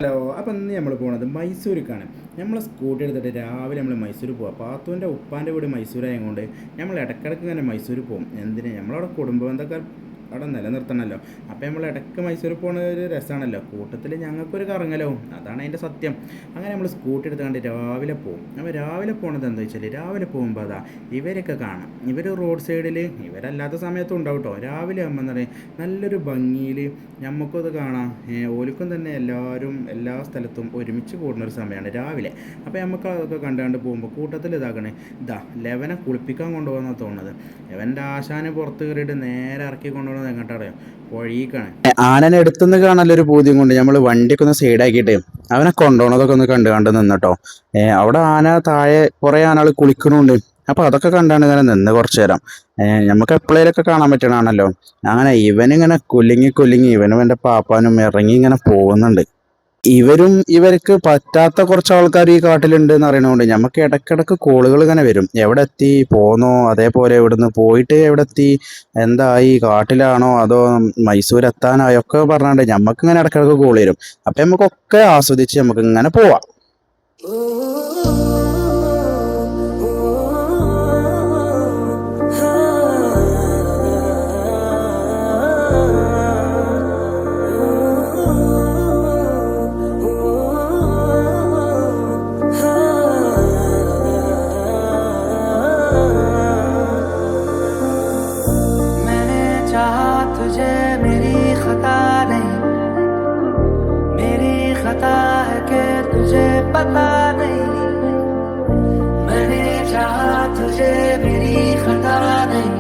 Hello. അപ്പം ഇന്ന് നമ്മൾ പോണത് മൈസൂർക്കാണ്. നമ്മൾ സ്കൂട്ടി എടുത്തിട്ട് രാവിലെ നമ്മൾ മൈസൂർ പോവാം. പാത്തുവിൻ്റെ ഉപ്പാൻ്റെ വീട് മൈസൂരായതുകൊണ്ട് നമ്മൾ ഇടയ്ക്കിടയ്ക്ക് ഇങ്ങനെ മൈസൂർ പോകും. എന്തിന് നമ്മളവിടെ കുടുംബ ബന്ധമൊക്കെ അവിടെ നിലനിർത്തണമല്ലോ. അപ്പോൾ നമ്മൾ ഇടയ്ക്ക് മൈസൂർ പോകുന്ന ഒരു രസമാണല്ലോ. കൂട്ടത്തിൽ ഞങ്ങൾക്കൊരു കറങ്ങലോ, അതാണ് അതിൻ്റെ സത്യം. അങ്ങനെ നമ്മൾ സ്കൂട്ടി എടുത്തുകൊണ്ട് രാവിലെ പോകും. അപ്പോൾ രാവിലെ പോണത് എന്താ വെച്ചാൽ, രാവിലെ പോകുമ്പോൾ അതാ ഇവരൊക്കെ കാണാം. ഇവർ റോഡ് സൈഡിൽ ഇവരല്ലാത്ത സമയത്തും ഉണ്ടാവും കേട്ടോ. രാവിലെ ആകുമ്പോൾ എന്താ പറയുക, നല്ലൊരു ഭംഗിയിൽ നമുക്കത് കാണാം. ഓൽക്കും തന്നെ എല്ലാവരും എല്ലാ സ്ഥലത്തും ഒരുമിച്ച് കൂടുന്നൊരു സമയമാണ് രാവിലെ. അപ്പോൾ നമുക്ക് അതൊക്കെ കണ്ടുകൊണ്ട് പോകുമ്പോൾ കൂട്ടത്തിൽ ഇതാക്കണേ, ലെവനെ കുളിപ്പിക്കാൻ കൊണ്ടുപോകുന്ന തോന്നുന്നത്. ലെവൻ്റെ ആശാനെ പുറത്ത് കയറിയിട്ട് നേരെ ഇറക്കി കൊണ്ടുപോകുന്നത് എങ്ങോട്ടാണ്, വഴിക്കാണ്. ആനനെ എടുത്തുനിന്ന് കാണാനൊരു പൂതിയും കൊണ്ട് നമ്മൾ വണ്ടിയൊക്കെ ഒന്ന് സൈഡാക്കിയിട്ട് അവനെ കൊണ്ടുപോകണതൊക്കെ ഒന്ന് കണ്ടു നിന്നിട്ടോ. അവിടെ ആന താഴെ കുറേ ആനകൾ കുളിക്കണുണ്ട്. അപ്പോൾ അതൊക്കെ കണ്ടാണ് ഇങ്ങനെ നിന്ന് കുറച്ചു നേരം. നമുക്ക് എപ്പോഴേലൊക്കെ കാണാൻ പറ്റണതാണല്ലോ. അങ്ങനെ ഇവനിങ്ങനെ കുലുങ്ങി ഇവനും എൻ്റെ പാപ്പാനും ഇറങ്ങി ഇങ്ങനെ പോകുന്നുണ്ട്. ഇവർക്ക് പറ്റാത്ത കുറച്ച് ആൾക്കാർ ഈ കാട്ടിലുണ്ട് എന്ന് അറിയണതുകൊണ്ട് നമുക്ക് ഇടയ്ക്കിടയ്ക്ക് കോളുകൾ ഇങ്ങനെ വരും. എവിടെ എത്തി, പോന്നോ, അതേപോലെ ഇവിടുന്ന് പോയിട്ട് എവിടെ എത്തി, എന്തായി, കാട്ടിലാണോ അതോ മൈസൂർ എത്താനായോ ഒക്കെ പറഞ്ഞാണ്ട് നമുക്ക് ഇങ്ങനെ ഇടയ്ക്കിടയ്ക്ക് കോൾ വരും. അപ്പം നമുക്കൊക്കെ ആസ്വദിച്ച് നമുക്ക് ഇങ്ങനെ പോവാം. तुझे मेरी खता नहीं, मेरी खता है कि तुझे पता नहीं। मैंने चाहा तुझे, मेरी खता नहीं,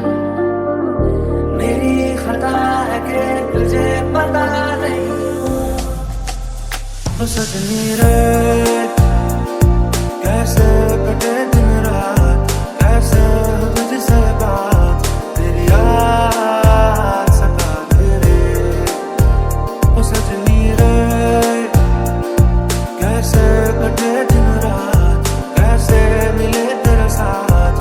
मेरी खता है कि तुझे पता नहीं। तो सजनी रे कैसे कटे दिन रात, कैसे हो तुझसे बात, तेरी याद सता दे रे। ओ सजनी रे कैसे कटे दिन रात, कैसे मिले तेरे साथ,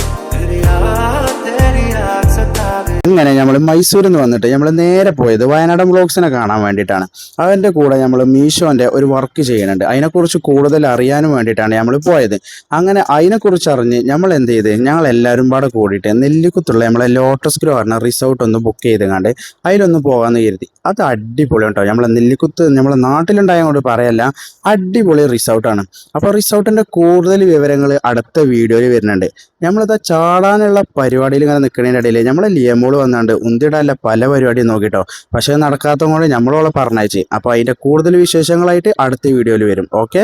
तेरी याद सता दे। അങ്ങനെ നമ്മൾ മൈസൂരിൽ നിന്ന് വന്നിട്ട് നമ്മൾ നേരെ പോയത് വയനാടൻ വ്ളോഗ്സിനെ കാണാൻ വേണ്ടിയിട്ടാണ്. അവൻ്റെ കൂടെ നമ്മൾ മീഷോൻ്റെ ഒരു വർക്ക് ചെയ്യുന്നുണ്ട്. അതിനെക്കുറിച്ച് കൂടുതൽ അറിയാനും വേണ്ടിയിട്ടാണ് നമ്മൾ പോയത്. അങ്ങനെ അതിനെക്കുറിച്ച് അറിഞ്ഞ് നമ്മൾ എന്ത് ചെയ്ത്, ഞങ്ങൾ എല്ലാവരും പാടെ കൂടിയിട്ട് നെല്ലിക്കുത്തുള്ള നമ്മളെ ലോട്ടസ് ഗ്രോ പറഞ്ഞ റിസോർട്ട് ഒന്ന് ബുക്ക് ചെയ്തുകൊണ്ട് അതിലൊന്ന് പോകാമെന്ന് കരുതി. അത് അടിപൊളി കേട്ടോ. നമ്മളെ നെല്ലിക്കുത്ത് നമ്മളെ നാട്ടിലുണ്ടായതുകൊണ്ട് പറയല്ല, അടിപൊളി റിസോർട്ടാണ്. അപ്പോൾ റിസോർട്ടിൻ്റെ കൂടുതൽ വിവരങ്ങൾ അടുത്ത വീഡിയോയിൽ വരുന്നുണ്ട്. നമ്മളിതാ ചാടാനുള്ള പരിപാടിയിൽ ഇങ്ങനെ നിൽക്കുന്നതിൻ്റെ ഇടയിൽ നമ്മളെ ലിയമോള് വന്നാണ്ട് ഉന്തിടാനുള്ള പല പരിപാടിയും നോക്കിട്ടോ. പക്ഷേ നടക്കാത്തത് കൊണ്ട് നമ്മളോളെ പറഞ്ഞയച്ച്. അപ്പോൾ അതിൻ്റെ കൂടുതൽ വിശേഷങ്ങളായിട്ട് അടുത്ത വീഡിയോയിൽ വരും. ഓക്കെ.